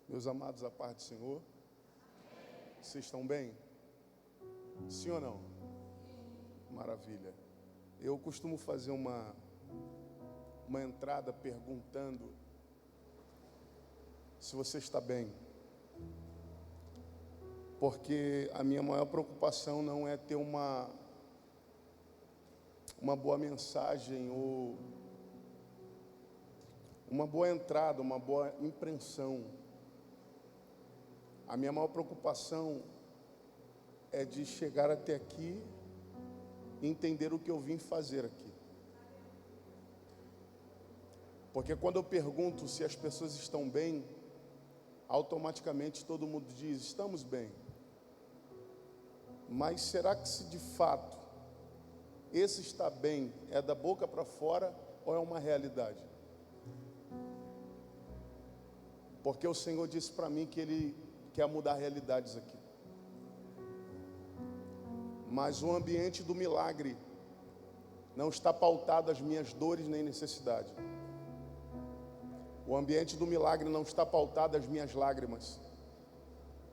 Meus amados, a paz do Senhor. Vocês estão bem? Sim ou não? Maravilha. Eu costumo fazer uma entrada perguntando se você está bem. Porque a minha maior preocupação não é ter uma boa mensagem ou uma boa entrada, uma boa impressão. A minha maior preocupação é de chegar até aqui e entender o que eu vim fazer aqui. Porque quando eu pergunto se as pessoas estão bem, automaticamente todo mundo diz, estamos bem. Mas será que se de fato esse está bem é da boca para fora ou é uma realidade? Porque o Senhor disse para mim que Ele quer mudar realidades aqui. Mas o ambiente do milagre não está pautado às minhas dores nem necessidade. O ambiente do milagre não está pautado às minhas lágrimas.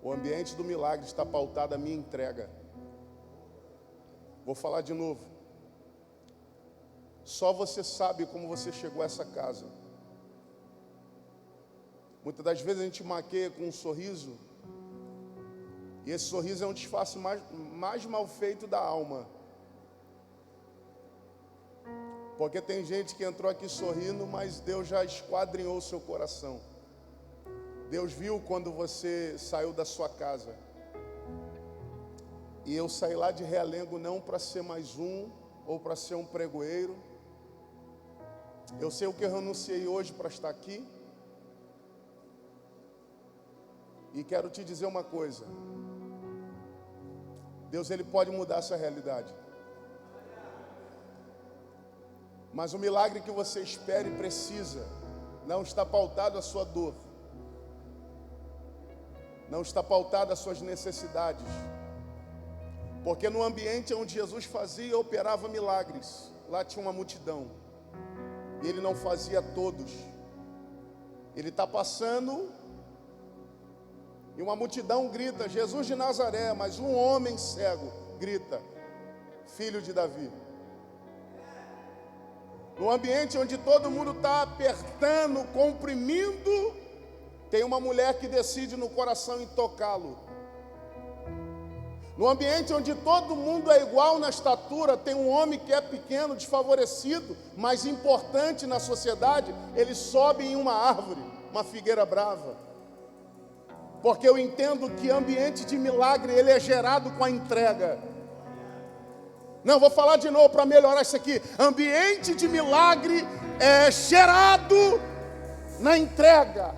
O ambiente do milagre está pautado à minha entrega. Vou falar de novo. Só você sabe como você chegou a essa casa. Muitas das vezes a gente maqueia com um sorriso, e esse sorriso é um disfarce mais mal feito da alma. Porque tem gente que entrou aqui sorrindo, mas Deus já esquadrinhou o seu coração. Deus viu quando você saiu da sua casa. E eu saí lá de Realengo não para ser mais um, ou para ser um pregoeiro. Eu sei o que eu renunciei hoje para estar aqui. E quero te dizer uma coisa. Deus, Ele pode mudar essa realidade. Mas o milagre que você espera e precisa não está pautado à sua dor. Não está pautado às suas necessidades. Porque no ambiente onde Jesus fazia e operava milagres, lá tinha uma multidão. E Ele não fazia todos. Ele está passando e uma multidão grita, Jesus de Nazaré, mas um homem cego grita, filho de Davi. No ambiente onde todo mundo está apertando, comprimindo, tem uma mulher que decide no coração em tocá-lo. No ambiente onde todo mundo é igual na estatura, tem um homem que é pequeno, desfavorecido, mas importante na sociedade, ele sobe em uma árvore, uma figueira brava. Porque eu entendo que ambiente de milagre, ele é gerado com a entrega. Não, vou falar de novo para melhorar isso aqui. Ambiente de milagre é gerado na entrega.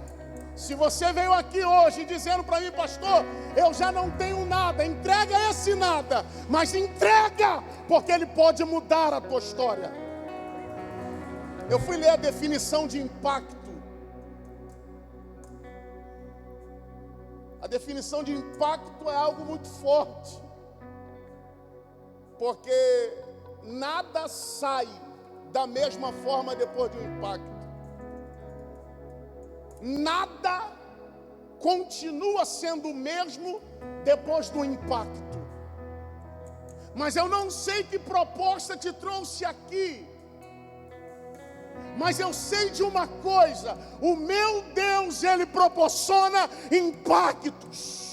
Se você veio aqui hoje dizendo para mim, pastor, eu já não tenho nada, entrega esse nada. Mas entrega, porque ele pode mudar a tua história. Eu fui ler a definição de impacto. A definição de impacto é algo muito forte, porque nada sai da mesma forma depois de um impacto. Nada continua sendo o mesmo depois do impacto. Mas eu não sei que proposta te trouxe aqui. Mas eu sei de uma coisa, o meu Deus, Ele proporciona impactos.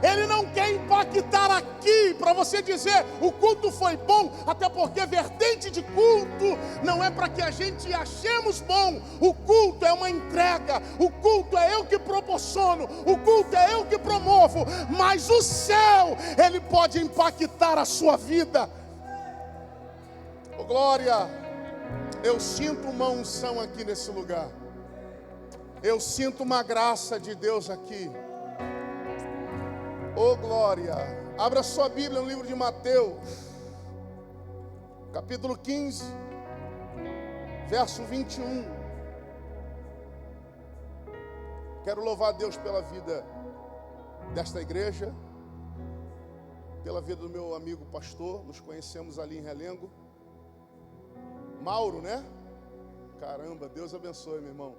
Ele não quer impactar aqui para você dizer, o culto foi bom, até porque vertente de culto não é para que a gente achemos bom. O culto é uma entrega, o culto é eu que proporciono, o culto é eu que promovo, mas o céu, Ele pode impactar a sua vida. Oh, glória! Eu sinto uma unção aqui nesse lugar. Eu sinto uma graça de Deus aqui. Oh, glória! Abra sua Bíblia no livro de Mateus, capítulo 15, verso 21. Quero louvar a Deus pela vida desta igreja, pela vida do meu amigo pastor. Nos conhecemos ali em Realengo. Mauro, né? Caramba, Deus abençoe, meu irmão.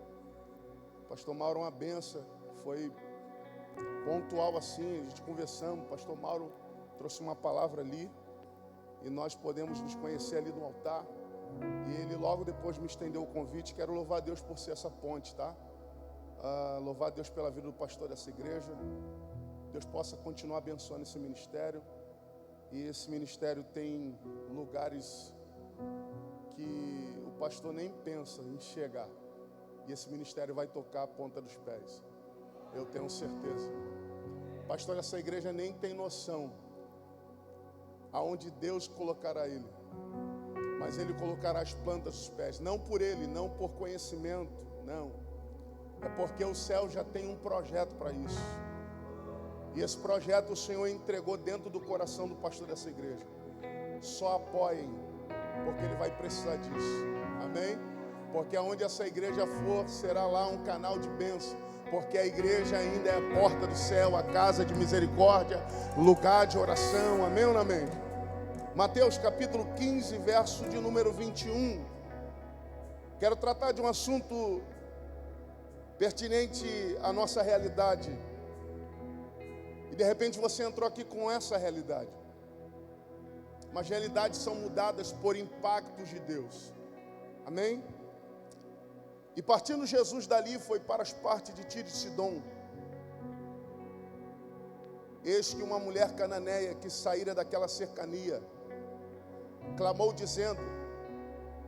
Pastor Mauro, uma benção. Foi pontual assim, a gente conversamos. Pastor Mauro trouxe uma palavra ali. E nós podemos nos conhecer ali no altar. E ele logo depois me estendeu o convite. Quero louvar a Deus por ser essa ponte, tá? Louvar a Deus pela vida do pastor dessa igreja. Deus possa continuar abençoando esse ministério. E esse ministério tem lugares que o pastor nem pensa em chegar. E esse ministério vai tocar a ponta dos pés. Eu tenho certeza. O pastor dessa igreja nem tem noção aonde Deus colocará ele. Mas ele colocará as plantas dos pés. Não por ele, não por conhecimento, não. É porque o céu já tem um projeto para isso. E esse projeto o Senhor entregou dentro do coração do pastor dessa igreja. Só apoiem, porque ele vai precisar disso. Amém? Porque aonde essa igreja for, será lá um canal de bênção. Porque a igreja ainda é a porta do céu, a casa de misericórdia, lugar de oração. Amém ou não amém? Mateus capítulo 15, verso de número 21. Quero tratar de um assunto pertinente à nossa realidade. E de repente você entrou aqui com essa realidade. Mas realidades são mudadas por impactos de Deus. Amém? E partindo Jesus dali, foi para as partes de Tiro e Sidom. Eis que uma mulher cananeia que saíra daquela cercania, clamou dizendo: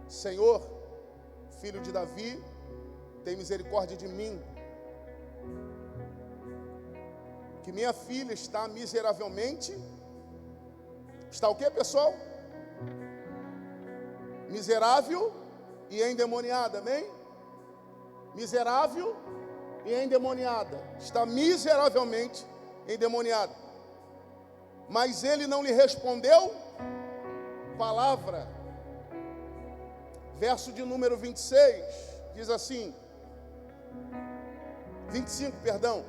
Senhor, filho de Davi, tem misericórdia de mim, que minha filha está miseravelmente. Está o quê, pessoal? Miserável e endemoniada, amém? Miserável e endemoniada. Está miseravelmente endemoniada. Mas ele não lhe respondeu palavra. Verso de número 26, diz assim, 25, perdão.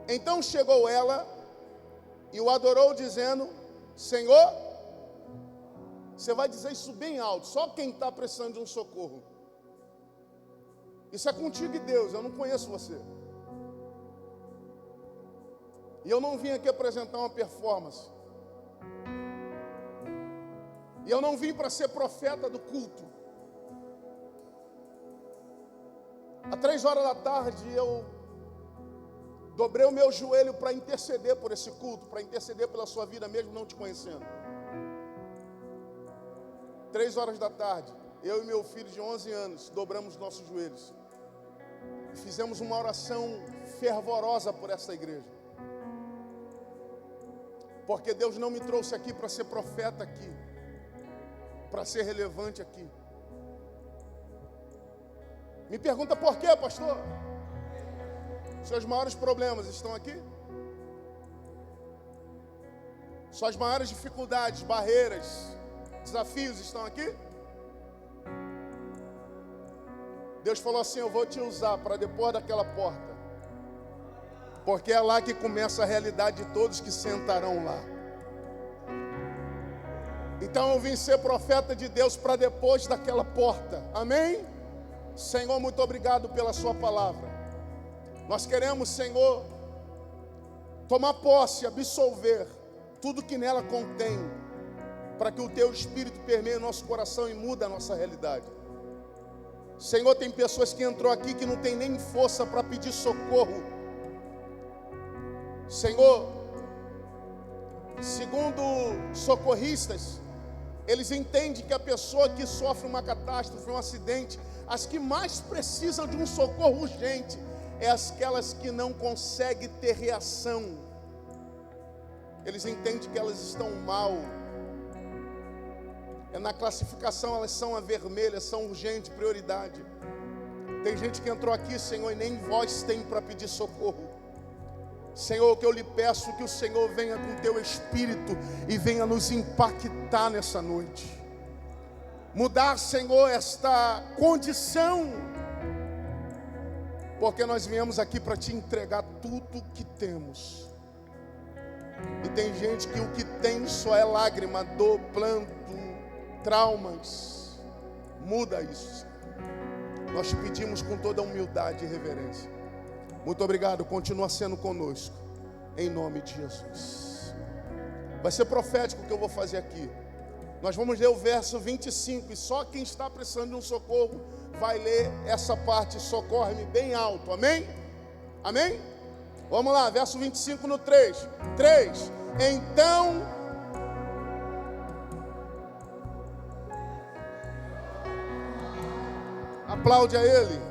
Então chegou ela e o adorou dizendo: Senhor, você vai dizer isso bem alto, só quem está precisando de um socorro. Isso é contigo e Deus, eu não conheço você. E eu não vim aqui apresentar uma performance. E eu não vim para ser profeta do culto. Às 3 horas da tarde eu dobrei o meu joelho para interceder por esse culto, para interceder pela sua vida mesmo não te conhecendo. 3 horas da tarde, eu e meu filho de 11 anos dobramos nossos joelhos. E fizemos uma oração fervorosa por essa igreja. Porque Deus não me trouxe aqui para ser profeta aqui, para ser relevante aqui. Me pergunta por quê, pastor? Seus maiores problemas estão aqui? Suas maiores dificuldades, barreiras, desafios estão aqui? Deus falou assim: eu vou te usar para depois daquela porta, porque é lá que começa a realidade de todos que sentarão lá. Então eu vim ser profeta de Deus para depois daquela porta. Amém? Senhor, muito obrigado pela sua palavra. Nós queremos, Senhor, tomar posse, absolver tudo que nela contém, para que o teu Espírito permeie o nosso coração e mude a nossa realidade. Senhor, tem pessoas que entrou aqui que não tem nem força para pedir socorro. Senhor, segundo socorristas, eles entendem que a pessoa que sofre uma catástrofe, um acidente, as que mais precisam de um socorro urgente é aquelas que não conseguem ter reação. Eles entendem que elas estão mal. Na classificação elas são a vermelha, são urgente, prioridade. Tem gente que entrou aqui, Senhor, e nem voz tem para pedir socorro. Senhor, o que eu lhe peço, que o Senhor venha com o teu Espírito e venha nos impactar nessa noite. Mudar, Senhor, esta condição, porque nós viemos aqui para te entregar tudo que temos. E tem gente que o que tem só é lágrima, dor, planto, traumas. Muda isso. Nós te pedimos com toda a humildade e reverência. Muito obrigado, continua sendo conosco, em nome de Jesus. Vai ser profético o que eu vou fazer aqui. Nós vamos ler o verso 25, e só quem está precisando de um socorro vai ler essa parte, socorre-me, bem alto, amém? Amém? Vamos lá, verso 25 no 3. 3, então... Aplaude a ele.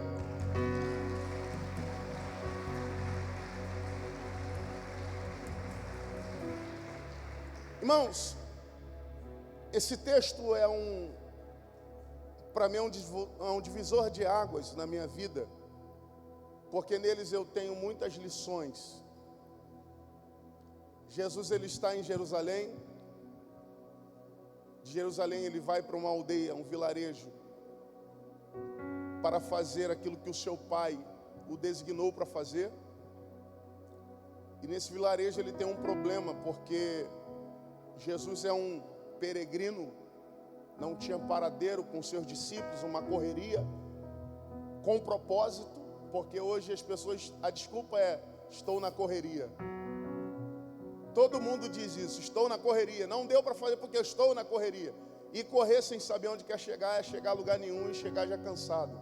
Irmãos, esse texto para mim é um divisor de águas na minha vida, porque neles eu tenho muitas lições. Jesus, ele está em Jerusalém. De Jerusalém ele vai para uma aldeia, um vilarejo, para fazer aquilo que o seu pai o designou para fazer. E nesse vilarejo ele tem um problema, porque Jesus é um peregrino, não tinha paradeiro com seus discípulos, uma correria, com propósito, porque hoje as pessoas, a desculpa é, estou na correria. Todo mundo diz isso, estou na correria, não deu para fazer porque eu estou na correria. E correr sem saber onde quer chegar, é chegar a lugar nenhum e chegar já cansado.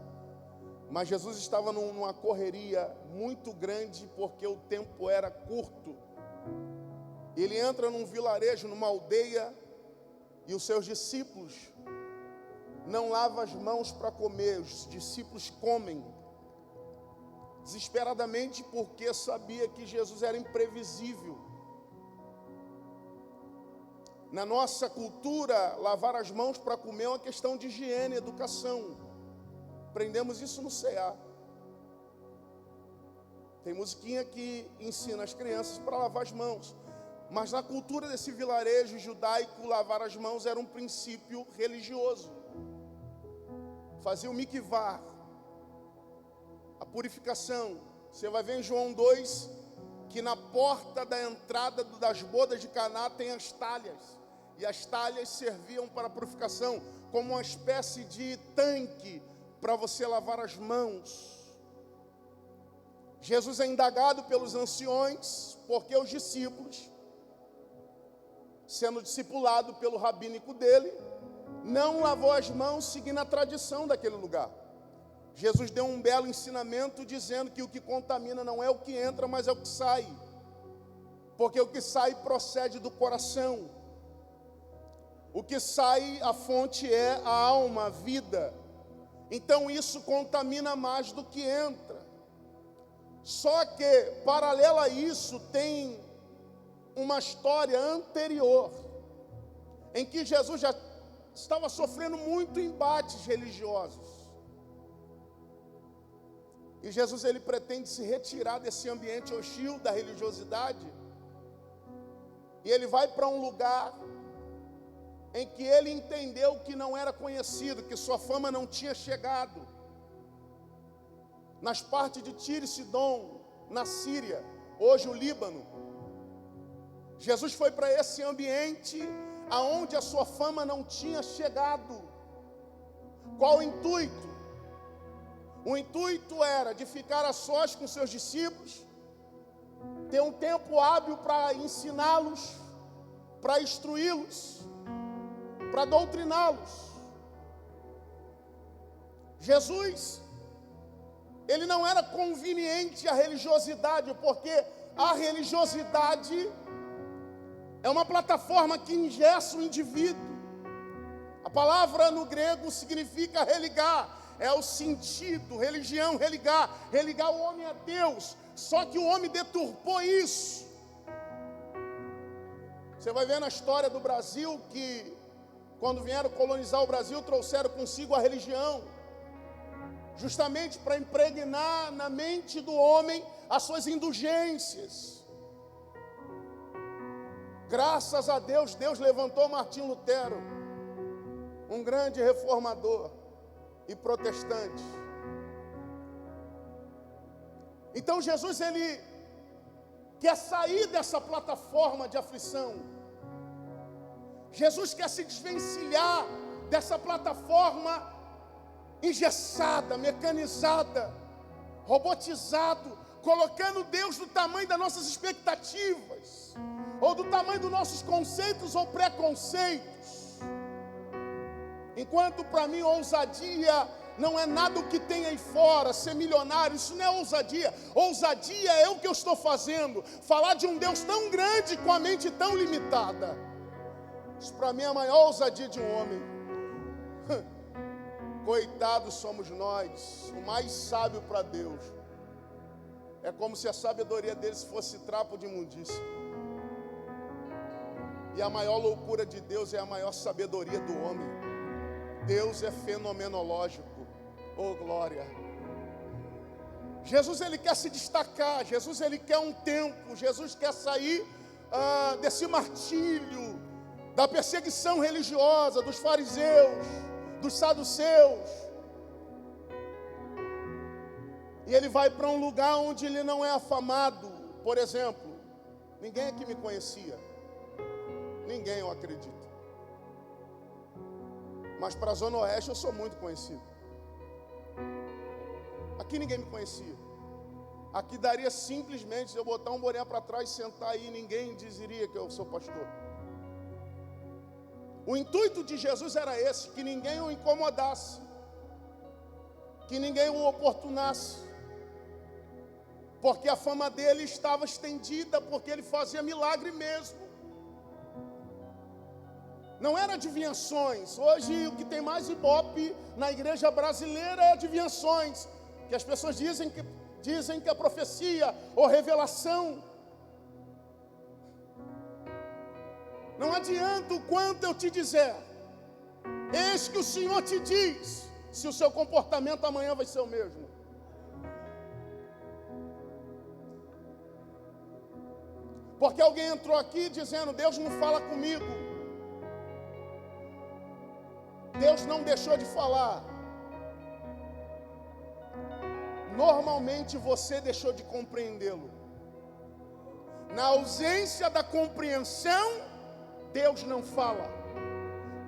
Mas Jesus estava numa correria muito grande, porque o tempo era curto. Ele entra num vilarejo, numa aldeia, e os seus discípulos não lavam as mãos para comer. Os discípulos comem desesperadamente, porque sabia que Jesus era imprevisível. Na nossa cultura, lavar as mãos para comer é uma questão de higiene, educação. Aprendemos isso no CA. Tem musiquinha que ensina as crianças para lavar as mãos. Mas na cultura desse vilarejo judaico, lavar as mãos era um princípio religioso. Fazia o mikvah, a purificação. Você vai ver em João 2, que na porta da entrada das bodas de Caná tem as talhas. E as talhas serviam para a purificação, como uma espécie de tanque para você lavar as mãos. Jesus é indagado pelos anciões, porque os discípulos, sendo discipulado pelo rabínico dele, não lavou as mãos seguindo a tradição daquele lugar. Jesus deu um belo ensinamento dizendo que o que contamina não é o que entra, mas é o que sai. Porque o que sai procede do coração. O que sai, a fonte é a alma, a vida. Então isso contamina mais do que entra. Só que, paralelo a isso, tem uma história anterior, em que Jesus já estava sofrendo muito embates religiosos. E Jesus, ele pretende se retirar desse ambiente hostil da religiosidade. E ele vai para um lugar em que ele entendeu que não era conhecido, que sua fama não tinha chegado. Nas partes de Tiro e Sidom, na Síria, hoje o Líbano. Jesus foi para esse ambiente aonde a sua fama não tinha chegado. Qual o intuito? O intuito era de ficar a sós com seus discípulos, ter um tempo hábil para ensiná-los, para instruí-los, para doutriná-los. Jesus, ele não era conveniente à religiosidade, porque a religiosidade é uma plataforma que engessa o indivíduo. A palavra no grego significa religar, é o sentido, religião, religar o homem a Deus. Só que o homem deturpou isso. Você vai ver na história do Brasil que, quando vieram colonizar o Brasil, trouxeram consigo a religião, justamente para impregnar na mente do homem as suas indulgências. Graças a Deus, Deus levantou Martim Lutero, um grande reformador e protestante. Então Jesus, ele quer sair dessa plataforma de aflição. Jesus quer se desvencilhar dessa plataforma engessada, mecanizada, robotizado, colocando Deus do tamanho das nossas expectativas, ou do tamanho dos nossos conceitos ou preconceitos. Enquanto para mim ousadia não é nada o que tem aí fora, ser milionário, isso não é ousadia. Ousadia é o que eu estou fazendo, falar de um Deus tão grande com a mente tão limitada. Isso para mim é a maior ousadia de um homem. Coitados somos nós, o mais sábio para Deus. É como se a sabedoria deles fosse trapo de imundícia. E a maior loucura de Deus é a maior sabedoria do homem. Deus é fenomenológico. Oh, glória! Jesus, ele quer se destacar. Jesus, ele quer um tempo. Jesus quer sair desse martírio, da perseguição religiosa, dos fariseus, dos saduceus. E ele vai para um lugar onde ele não é afamado. Por exemplo, ninguém aqui me conhecia. Ninguém, eu acredito. Mas para a Zona Oeste eu sou muito conhecido. Aqui ninguém me conhecia. Aqui daria simplesmente eu botar um boné para trás, sentar aí, ninguém dizeria que eu sou pastor. O intuito de Jesus era esse, que ninguém o incomodasse, que ninguém o oportunasse, porque a fama dele estava estendida, porque ele fazia milagre mesmo. Não era adivinhações. Hoje o que tem mais ibope na igreja brasileira é adivinhações, que as pessoas dizem que é profecia ou revelação. Não adianta o quanto eu te dizer, eis que o Senhor te diz, se o seu comportamento amanhã vai ser o mesmo. Porque alguém entrou aqui dizendo, Deus não fala comigo. Deus não deixou de falar. Normalmente você deixou de compreendê-lo. Na ausência da compreensão, Deus não fala.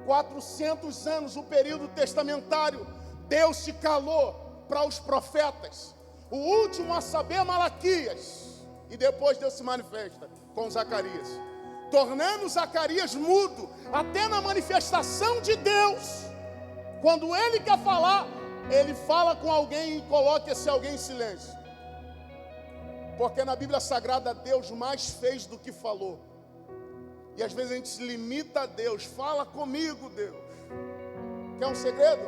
400 anos, o período testamentário, Deus se calou para os profetas. O último a saber, Malaquias. E depois Deus se manifesta com Zacarias, tornando Zacarias mudo, até na manifestação de Deus. Quando ele quer falar, ele fala com alguém e coloca esse alguém em silêncio. Porque na Bíblia Sagrada Deus mais fez do que falou. E às vezes a gente se limita a Deus. Fala comigo, Deus. Quer um segredo?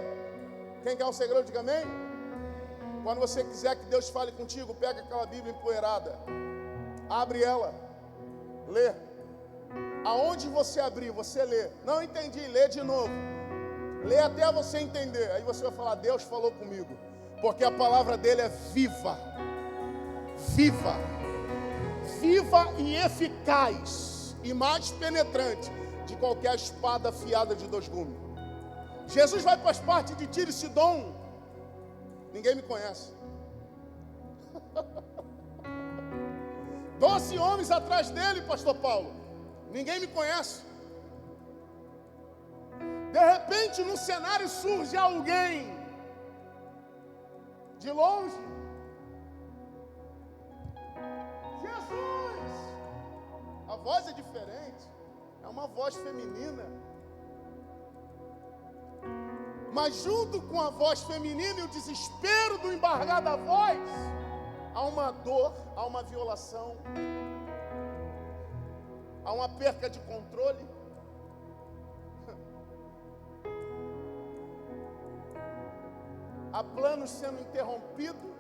Quem quer um segredo, diga amém. Quando você quiser que Deus fale contigo, pega aquela Bíblia empoeirada, abre ela, lê. Aonde você abrir, você lê. Não entendi, lê de novo. Lê até você entender. Aí você vai falar, Deus falou comigo. Porque a palavra dele é viva. Viva. Viva e eficaz. E mais penetrante de qualquer espada afiada de 2 gumes. Jesus vai para as partes de Tiro e Sidom. Ninguém me conhece. 12 homens atrás dele, pastor Paulo. Ninguém me conhece. De repente, no cenário surge alguém de longe. Jesus! A voz é diferente. É uma voz feminina. Mas junto com a voz feminina e o desespero do embargar da voz, há uma dor, há uma violação, há uma perca de controle. Há planos sendo interrompidos.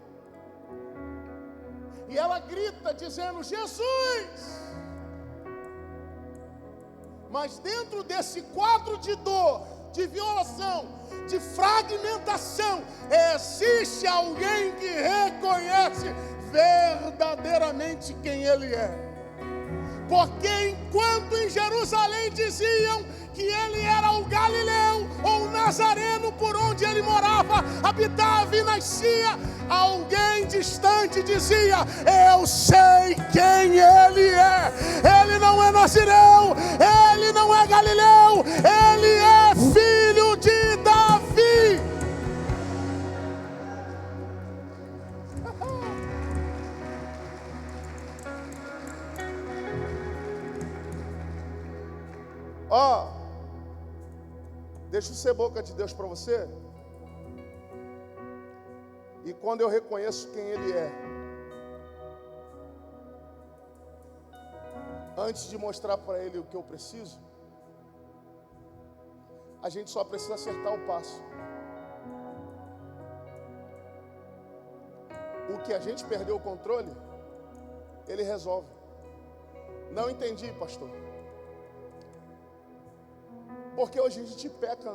E ela grita dizendo, Jesus! Mas dentro desse quadro de dor, de violação, de fragmentação, existe alguém que reconhece verdadeiramente quem ele é. Porque enquanto em Jerusalém diziam que ele era o Galileu ou o Nazareno por onde ele morava, habitava e nascia, alguém distante dizia, eu sei quem ele é. Ele não é Nazireu, ele não é Galileu, ele é filho de Davi. Deixa eu ser boca de Deus para você. E quando eu reconheço quem Ele é, antes de mostrar para Ele o que eu preciso, a gente só precisa acertar o passo. O que a gente perdeu o controle, Ele resolve. Não entendi, pastor. Porque hoje a gente peca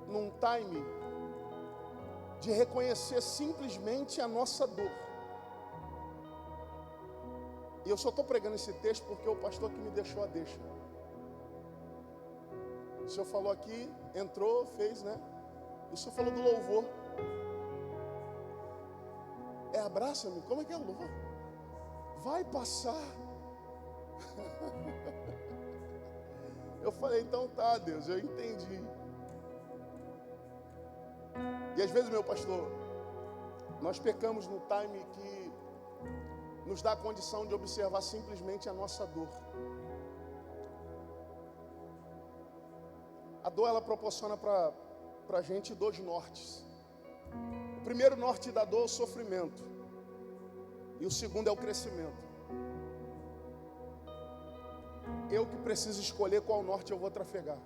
num time de reconhecer simplesmente a nossa dor. E eu só estou pregando esse texto porque o pastor que me deixou a deixa. O senhor falou aqui, entrou, fez, né? E o senhor falou do louvor. Abraça-me, como é que é o louvor? Vai passar. Eu falei, então tá, Deus, eu entendi. E às vezes, meu pastor, nós pecamos no time que nos dá a condição de observar simplesmente a nossa dor. A dor, ela proporciona para a gente dois nortes. O primeiro norte da dor é o sofrimento. E o segundo é o crescimento. Eu que preciso escolher qual norte eu vou trafegar.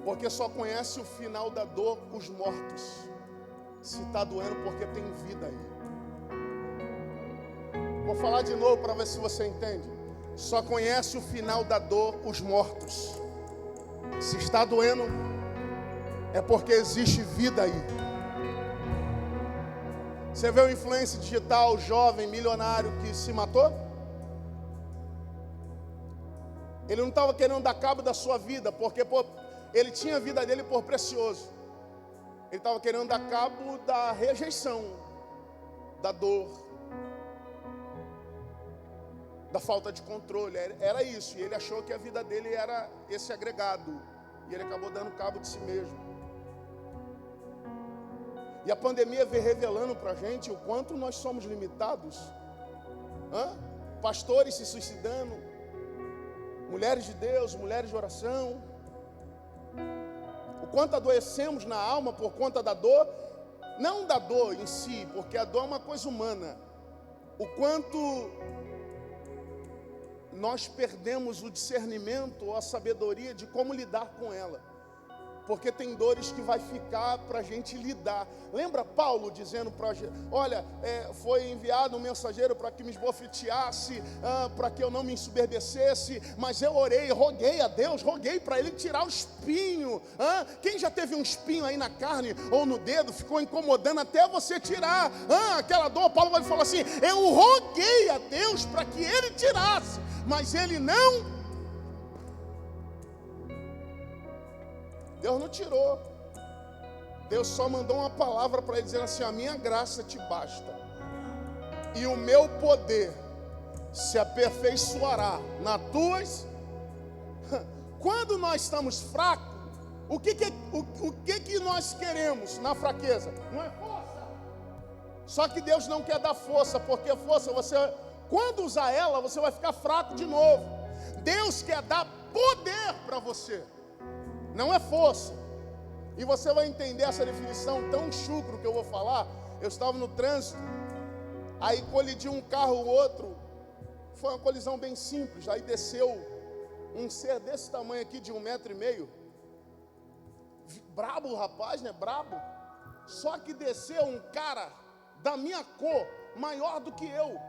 Porque só conhece o final da dor os mortos. Se está doendo, porque tem vida aí. Vou falar de novo para ver se você entende. Só conhece o final da dor os mortos. Se está doendo, é porque existe vida aí. Você vê o influencer digital, jovem, milionário que se matou? Ele não estava querendo dar cabo da sua vida, porque ele tinha a vida dele por precioso. Ele estava querendo dar cabo da rejeição, da dor, da falta de controle. Era isso, e ele achou que a vida dele era esse agregado. E ele acabou dando cabo de si mesmo. E a pandemia veio revelando para a gente o quanto nós somos limitados. Pastores se suicidando, mulheres de Deus, mulheres de oração. O quanto adoecemos na alma por conta da dor, não da dor em si, porque a dor é uma coisa humana. O quanto nós perdemos o discernimento ou a sabedoria de como lidar com ela. Porque tem dores que vai ficar para a gente lidar. Lembra Paulo dizendo para a gente, olha, foi enviado um mensageiro para que me esbofeteasse, para que eu não me ensoberbecesse, mas eu orei, roguei a Deus, roguei para Ele tirar o espinho. Quem já teve um espinho aí na carne ou no dedo, ficou incomodando até você tirar aquela dor? Paulo vai falar assim, eu roguei a Deus para que Ele tirasse, mas Ele não. Deus não tirou. Deus só mandou uma palavra para ele, dizendo assim, a minha graça te basta. E o meu poder se aperfeiçoará nas tuas. Quando nós estamos fracos, o que nós queremos na fraqueza? Não é força. Só que Deus não quer dar força, porque força, quando usar ela, você vai ficar fraco de novo. Deus quer dar poder para você. Não é força. E você vai entender essa definição tão chucro que eu vou falar. Eu estava no trânsito, aí colidiu um carro ou outro. Foi uma colisão bem simples. Aí desceu um ser desse tamanho aqui, de 1,5 metro. Brabo o rapaz, né? Brabo. Só que desceu um cara da minha cor, maior do que eu.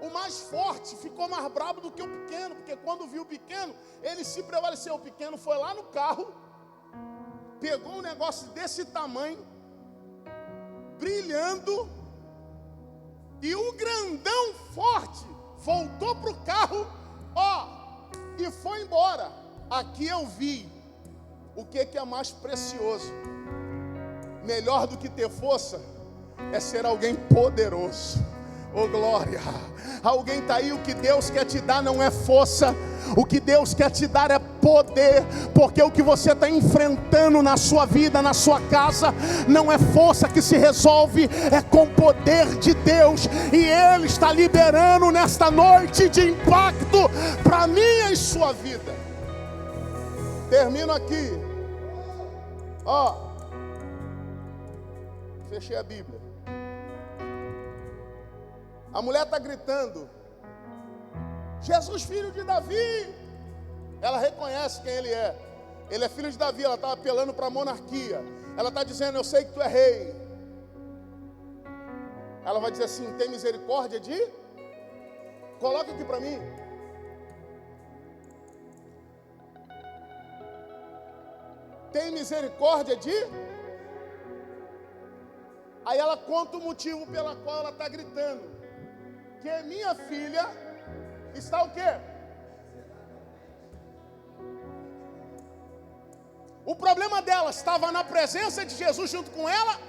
O mais forte ficou mais brabo do que o pequeno, porque quando viu o pequeno, ele se prevaleceu. O pequeno foi lá no carro, pegou um negócio desse tamanho, brilhando, e o grandão forte voltou para o carro, e foi embora. Aqui eu vi o que é mais precioso. Melhor do que ter força é ser alguém poderoso. Oh glória, alguém está aí, o que Deus quer te dar não é força, o que Deus quer te dar é poder, porque o que você está enfrentando na sua vida, na sua casa, não é força que se resolve, é com o poder de Deus, e Ele está liberando nesta noite de impacto para a minha e sua vida. Termino aqui, fechei a Bíblia. A mulher está gritando: Jesus, filho de Davi. Ela reconhece quem ele é. Ele é filho de Davi. Ela está apelando para a monarquia. Ela está dizendo: eu sei que tu é rei. Ela vai dizer assim: tem misericórdia de... Coloca aqui para mim. Tem misericórdia de... Aí ela conta o motivo pela qual ela está gritando. Que minha filha está o quê? O problema dela estava na presença de Jesus junto com ela,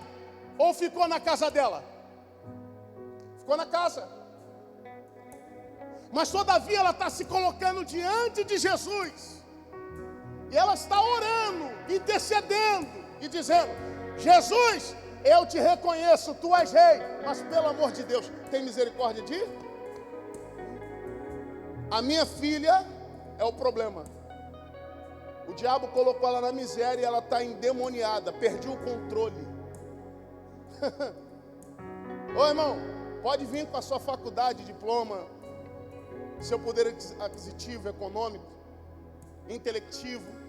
ou ficou na casa dela? Ficou na casa. Mas todavia ela está se colocando diante de Jesus. E ela está orando, intercedendo e dizendo: Jesus, eu te reconheço, tu és rei, mas pelo amor de Deus, tem misericórdia de... A minha filha é o problema. O diabo colocou ela na miséria e ela está endemoniada, perdi o controle. Ô irmão, pode vir com a sua faculdade, diploma, seu poder aquisitivo, econômico, intelectivo.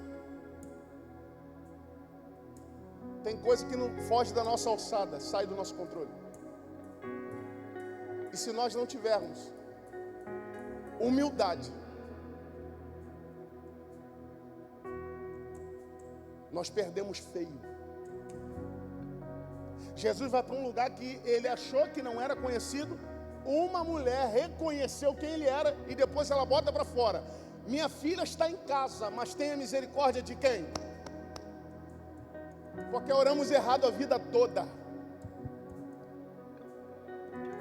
Tem coisa que não foge da nossa alçada, sai do nosso controle. E se nós não tivermos humildade, nós perdemos feio. Jesus vai para um lugar que ele achou que não era conhecido. Uma mulher reconheceu quem ele era e depois ela bota para fora: minha filha está em casa, mas tenha misericórdia de quem? Porque oramos errado a vida toda.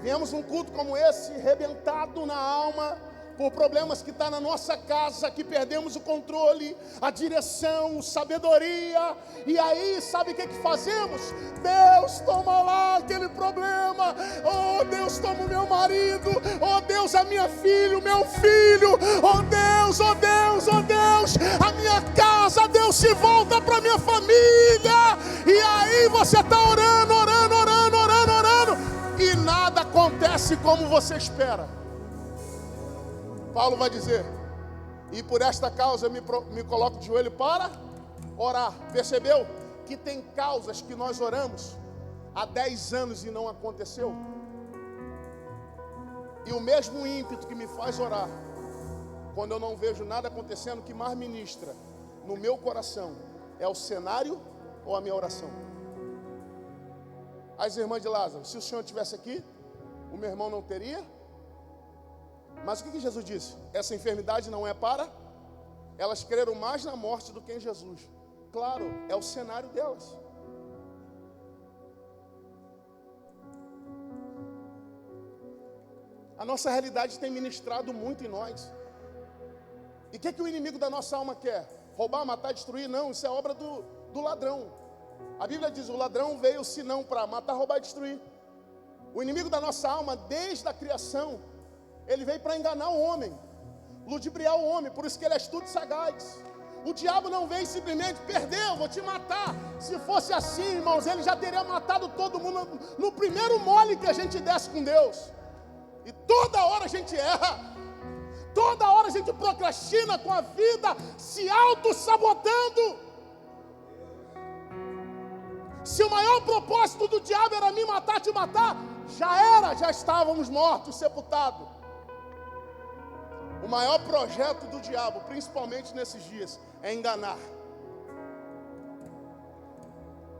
Viemos num culto como esse, rebentado na alma, por problemas que estão na nossa casa, que perdemos o controle, a direção, sabedoria. E aí, sabe o que fazemos? Deus, toma lá aquele problema. Oh Deus, toma o meu marido. Oh Deus, a minha filha, o meu filho. Oh Deus, oh Deus, oh Deus, a minha casa. Deus, se volta para minha família. E aí você está orando, orando, orando, orando, orando, e nada acontece como você espera. Paulo vai dizer: e por esta causa eu me coloco de joelho para orar. Percebeu que tem causas que nós oramos há 10 anos e não aconteceu? E o mesmo ímpeto que me faz orar, quando eu não vejo nada acontecendo, que mais ministra no meu coração, é o cenário ou a minha oração? As irmãs de Lázaro: se o Senhor estivesse aqui, o meu irmão não teria. Mas o que Jesus disse? Essa enfermidade não é para... Elas creram mais na morte do que em Jesus. Claro, é o cenário delas. A nossa realidade tem ministrado muito em nós. E o que o inimigo da nossa alma quer? Roubar, matar, destruir? Não, isso é obra do ladrão. A Bíblia diz: o ladrão veio senão para matar, roubar e destruir. O inimigo da nossa alma, desde a criação, ele veio para enganar o homem, ludibriar o homem. Por isso que ele é astuto e sagaz. O diabo não veio simplesmente: perdeu, vou te matar. Se fosse assim, irmãos, ele já teria matado todo mundo no primeiro mole que a gente desse com Deus. E toda hora a gente erra, toda hora a gente procrastina com a vida, se auto-sabotando. Se o maior propósito do diabo era me matar, te matar, já estávamos mortos, sepultados. O maior projeto do diabo, principalmente nesses dias, é enganar.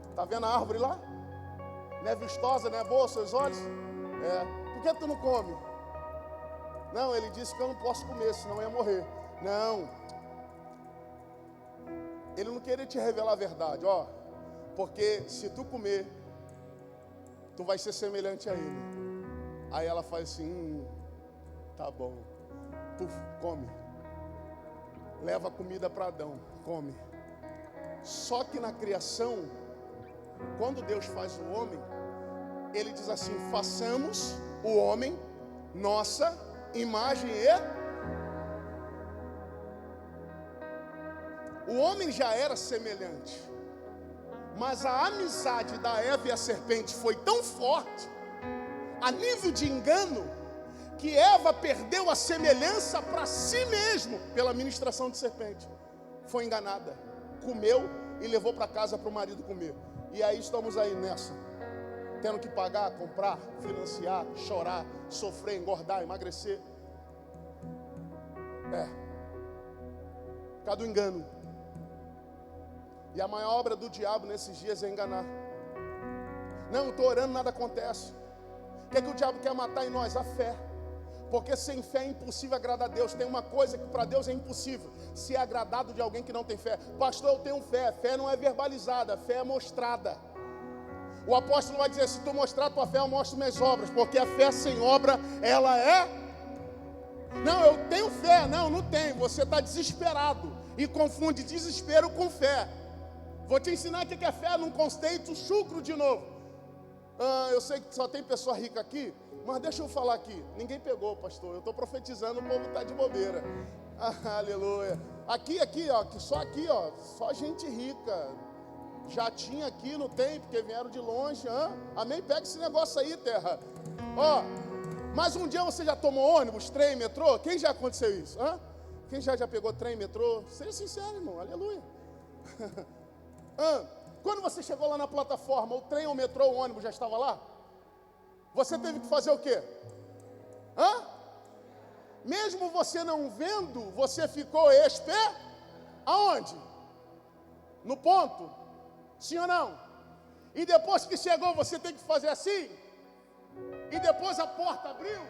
Está vendo a árvore lá? Não é vistosa, não é boa aos seus olhos? Por que tu não come? Não, ele disse que eu não posso comer, senão eu ia morrer. Não. Ele não queria te revelar a verdade, porque se tu comer, tu vai ser semelhante a ele. Aí ela faz assim: tá bom. Puf, come. leva comida para Adão, come. Só que na criação, quando Deus faz o homem, Ele diz assim: façamos o homem nossa imagem e... O homem já era semelhante, mas a amizade da Eva e a serpente foi tão forte, a nível de engano, que Eva perdeu a semelhança para si mesmo pela ministração de serpente. Foi enganada, comeu e levou para casa para o marido comer. E aí estamos aí nessa, tendo que pagar, comprar, financiar, chorar, sofrer, engordar, emagrecer. Por causa do engano. E a maior obra do diabo nesses dias é enganar. Não, eu estou orando, nada acontece. O que é que o diabo quer matar em nós? A fé. Porque sem fé é impossível agradar a Deus. Tem uma coisa que para Deus é impossível: ser agradado de alguém que não tem fé. Pastor, eu tenho fé. Fé não é verbalizada, fé é mostrada. O apóstolo vai dizer: se tu mostrar a tua fé, eu mostro minhas obras. Porque a fé sem obra, ela é... Não, eu tenho fé. Não, não tenho. Você está desesperado e confunde desespero com fé. Vou te ensinar o que é fé num conceito chucro de novo. Eu sei que só tem pessoa rica aqui, mas deixa eu falar aqui. Ninguém pegou, pastor. Eu estou profetizando, o povo está de bobeira. Aleluia. Aqui, ó, só gente rica. Já tinha aqui, não tem, porque vieram de longe. Amém? Pega esse negócio aí, terra. Mas um dia você já tomou ônibus, trem, metrô? Quem já aconteceu isso? Quem já pegou trem, metrô? Seja sincero, irmão. Aleluia. Quando você chegou lá na plataforma, o trem, o metrô, o ônibus já estava lá? Você teve que fazer o quê? Mesmo você não vendo, você ficou aonde? No ponto? Sim ou não? E depois que chegou, você tem que fazer assim? E depois a porta abriu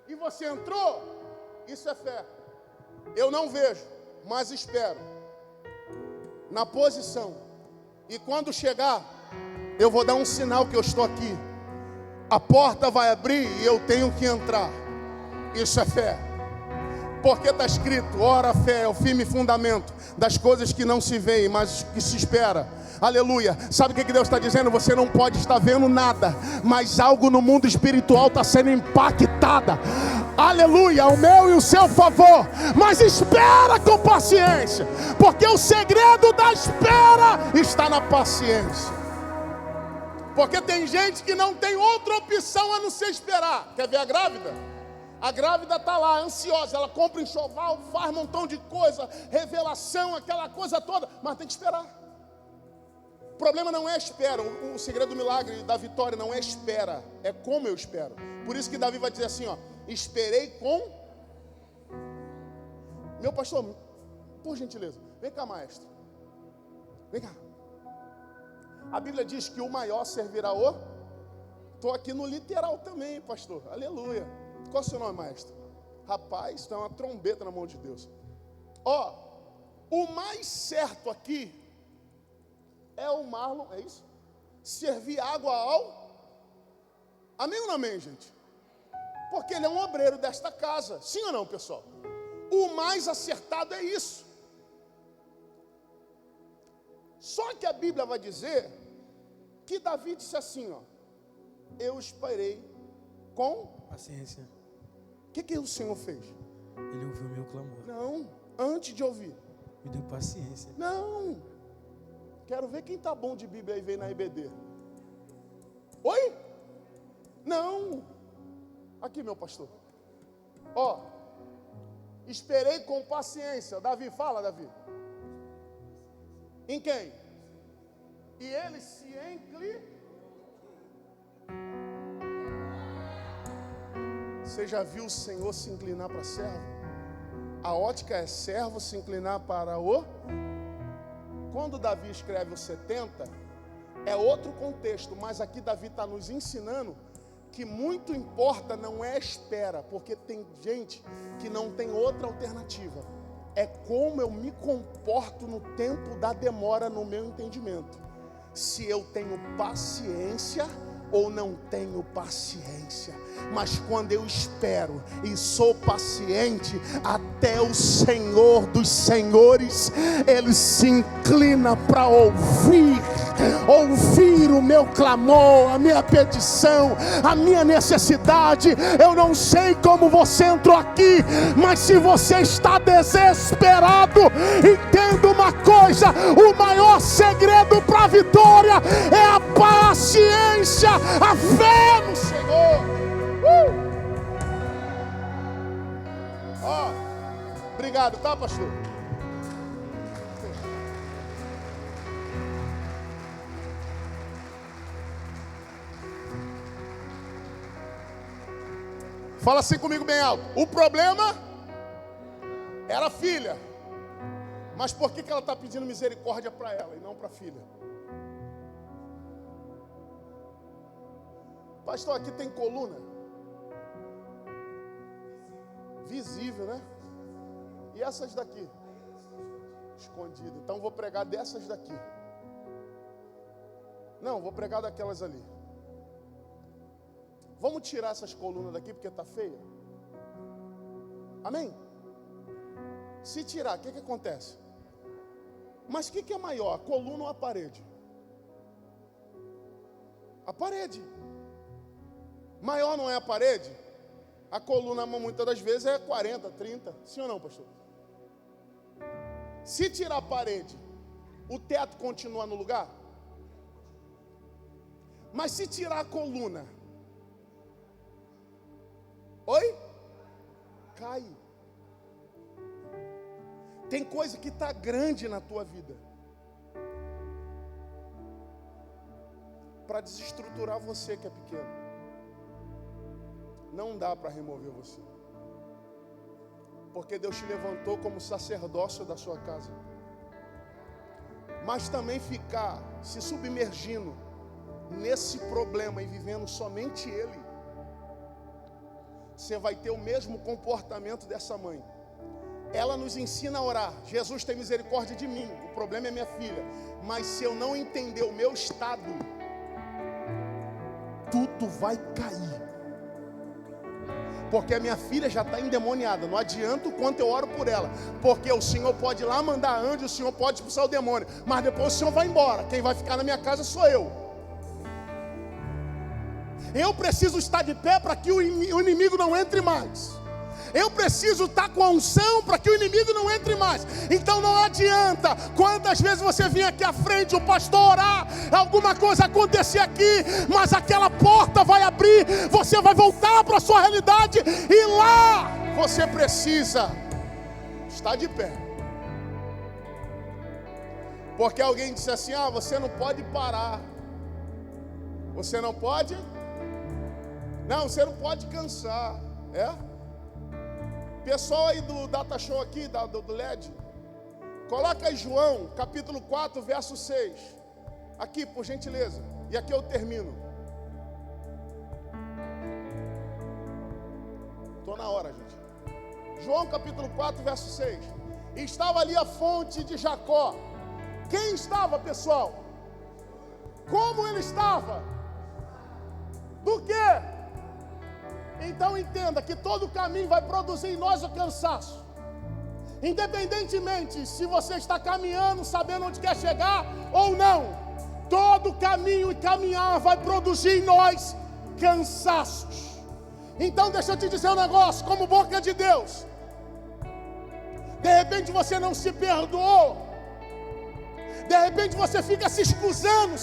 e você entrou? Isso é fé. Eu não vejo, mas espero na posição. E quando chegar, eu vou dar um sinal que eu estou aqui. A porta vai abrir e eu tenho que entrar. Isso é fé. Porque está escrito: ora, a fé é o firme fundamento das coisas que não se veem, mas que se espera. Aleluia. Sabe o que Deus está dizendo? Você não pode estar vendo nada, mas algo no mundo espiritual está sendo impactada. Aleluia, o meu e o seu favor. Mas espera com paciência, porque o segredo da espera está na paciência. Porque tem gente que não tem outra opção a não ser esperar. Quer ver a grávida? A grávida está lá, ansiosa. Ela compra enxoval, faz um montão de coisa, revelação, aquela coisa toda, mas tem que esperar. O problema não é a espera. O segredo do milagre, da vitória, não é espera, é como eu espero. Por isso que Davi vai dizer assim, esperei com... Meu pastor, por gentileza, vem cá, maestro. Vem cá. A Bíblia diz que o maior servirá o... Estou aqui no literal também, pastor. Aleluia. Qual é o seu nome, maestro? Rapaz, isso é uma trombeta na mão de Deus. O mais certo aqui é o Marlon, é isso? Servir água ao... Amém ou não amém, gente? Porque ele é um obreiro desta casa. Sim ou não, pessoal? O mais acertado é isso. Só que a Bíblia vai dizer que Davi disse assim, eu esperei com paciência. O que o Senhor fez? Ele ouviu o meu clamor. Não, antes de ouvir. Me deu paciência. Não. Quero ver quem tá bom de Bíblia aí, vem na IBD. Oi? Não. Aqui, meu pastor. Esperei com paciência. Davi, fala, Davi. Em quem? E ele se inclinou. Você já viu o Senhor se inclinar para servo? A ótica é servo se inclinar para o... Quando Davi escreve o 70, é outro contexto, mas aqui Davi está nos ensinando que muito importa não é a espera, porque tem gente que não tem outra alternativa. É como eu me comporto no tempo da demora no meu entendimento. Se eu tenho paciência ou não tenho paciência. Mas quando eu espero e sou paciente, até o Senhor dos Senhores, Ele se inclina para ouvir o meu clamor, a minha petição, a minha necessidade. Eu não sei como você entrou aqui, mas se você está desesperado, entenda uma coisa: o maior segredo para a vitória é a paciência, a fé no Senhor. Obrigado, tá, pastor? Fala assim comigo bem alto. O problema era a filha. Mas por que ela está pedindo misericórdia para ela e não para a filha? Pastor, aqui tem coluna visível, né? E essas daqui? Escondidas. Então vou pregar dessas daqui. Não, vou pregar daquelas ali. Vamos tirar essas colunas daqui porque está feia? Amém? Se tirar, o que acontece? Mas o que é maior, a coluna ou a parede? A parede. Maior não é a parede? A coluna, muitas das vezes, é 40, 30. Sim ou não, pastor? Se tirar a parede, o teto continua no lugar? Mas se tirar a coluna, oi? Cai. Tem coisa que está grande na tua vida para desestruturar você que é pequeno. Não dá para remover você, porque Deus te levantou como sacerdócio da sua casa. Mas também ficar se submergindo nesse problema e vivendo somente ele, você vai ter o mesmo comportamento dessa mãe. Ela nos ensina a orar: Jesus, tem misericórdia de mim, o problema é minha filha. Mas se eu não entender o meu estado, tudo vai cair. Porque a minha filha já está endemoniada. Não adianta o quanto eu oro por ela, porque o Senhor pode ir lá mandar anjo, o Senhor pode expulsar o demônio, mas depois o Senhor vai embora. Quem vai ficar na minha casa sou eu. Eu preciso estar de pé para que o inimigo não entre mais. Eu preciso estar com a unção para que o inimigo não entre mais. Então não adianta quantas vezes você vir aqui à frente, o pastor orar, alguma coisa acontecer aqui, mas aquela porta vai abrir, você vai voltar para a sua realidade, e lá você precisa estar de pé. Porque alguém disse assim: você não pode parar. Você não pode? Não, você não pode cansar. Pessoal aí do Data Show aqui, do LED, coloca aí João, capítulo 4, verso 6. Aqui, por gentileza. E aqui eu termino. Estou na hora, gente. João, capítulo 4, verso 6. E estava ali a fonte de Jacó. Quem estava, pessoal? Como ele estava? Do quê? Então entenda que todo caminho vai produzir em nós o cansaço. Independentemente se você está caminhando, sabendo onde quer chegar ou não, todo caminho e caminhar vai produzir em nós cansaços. Então deixa eu te dizer um negócio, como boca de Deus. De repente você não se perdoou. De repente você fica se excusando,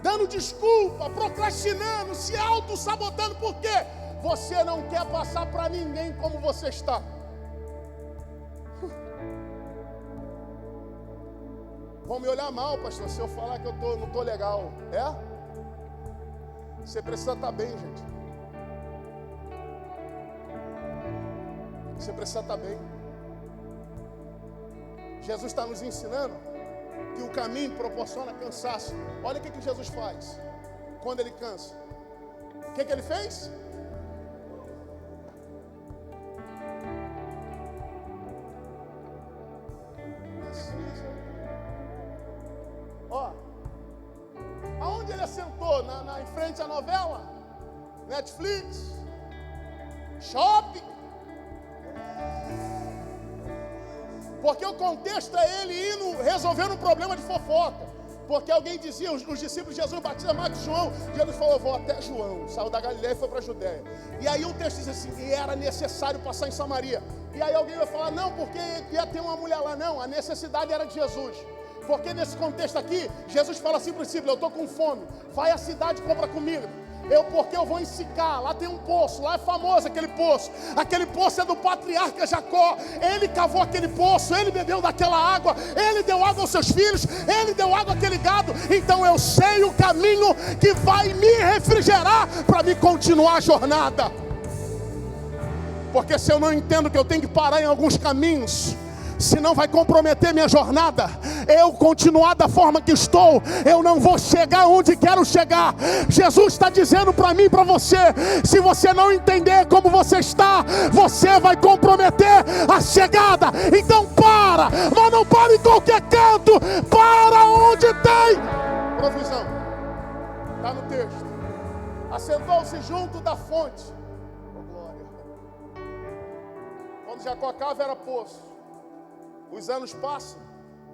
dando desculpa, procrastinando, se auto-sabotando. Por quê? Você não quer passar para ninguém como você está. Vão me olhar mal, pastor, se eu falar que eu não estou legal. Você precisa estar bem, gente. Você precisa estar bem. Jesus está nos ensinando que o caminho proporciona cansaço. Olha o que Jesus faz quando ele cansa. O que ele fez? Aonde ele assentou? pastor, em frente à novela? Netflix? Shopping? Porque o contexto é ele indo resolver um problema de fofoca. Porque alguém dizia, os discípulos de Jesus, Batista, Marcos e João, Jesus falou, vou até João, saiu da Galileia e foi para a Judéia. E aí o texto diz assim, e era necessário passar em Samaria. E aí alguém vai falar, não, porque ia ter uma mulher lá. Não, a necessidade era de Jesus. Porque nesse contexto aqui, Jesus fala assim para o discípulo, eu estou com fome, vai à cidade e compra comida. Porque eu vou em Sicar, lá tem um poço, lá é famoso aquele poço é do patriarca Jacó, ele cavou aquele poço, ele bebeu daquela água, ele deu água aos seus filhos, ele deu água àquele gado, então eu sei o caminho que vai me refrigerar para me continuar a jornada. Porque se eu não entendo que eu tenho que parar em alguns caminhos, senão vai comprometer minha jornada. Eu continuar da forma que estou, eu não vou chegar onde quero chegar. Jesus está dizendo para mim e para você, se você não entender como você está, você vai comprometer a chegada. Então para, mas não para em qualquer canto, para onde tem provisão. Está no texto. Assentou-se junto da fonte. Oh, glória. Quando Jacó cava era poço. Os anos passam,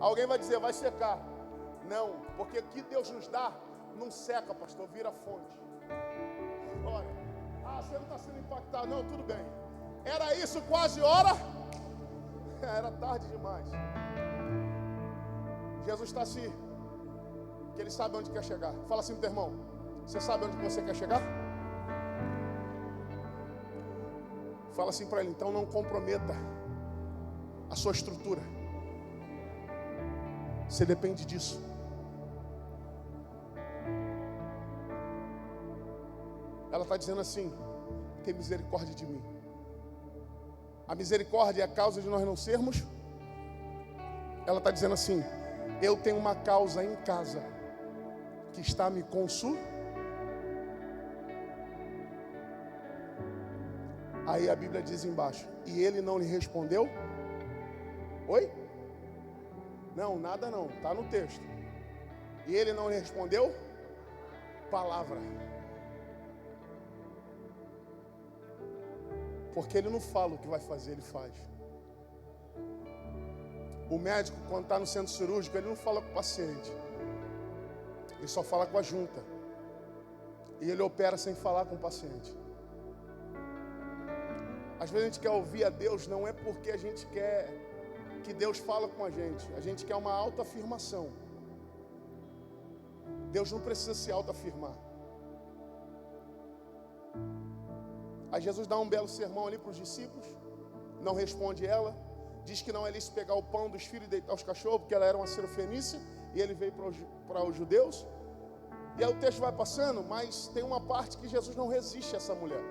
alguém vai dizer, vai secar. Não, porque o que Deus nos dá, não seca, pastor, vira fonte. Olha, você não está sendo impactado, não, tudo bem. Era isso quase hora? Era tarde demais. Jesus está assim, que ele sabe onde quer chegar. Fala assim pro teu irmão, você sabe onde você quer chegar? Fala assim para ele, então não comprometa a sua estrutura. Você depende disso. Ela está dizendo assim, tem misericórdia de mim. A misericórdia é a causa de nós não sermos. Ela está dizendo assim, eu tenho uma causa em casa que está me consumindo. Aí a Bíblia diz embaixo, e ele não lhe respondeu. Oi? Não, nada não, está no texto. E ele não lhe respondeu palavra. Porque ele não fala o que vai fazer, ele faz. O médico, quando está no centro cirúrgico, ele não fala com o paciente. Ele só fala com a junta. E ele opera sem falar com o paciente. Às vezes a gente quer ouvir a Deus, não é porque a gente quer que Deus fala com a gente quer uma autoafirmação. Deus não precisa se autoafirmar. Aí Jesus dá um belo sermão ali para os discípulos, não responde ela, diz que não é lícito pegar o pão dos filhos e deitar os cachorros, porque ela era uma cirofenícia, e ele veio para os judeus. E aí o texto vai passando, mas tem uma parte que Jesus não resiste a essa mulher.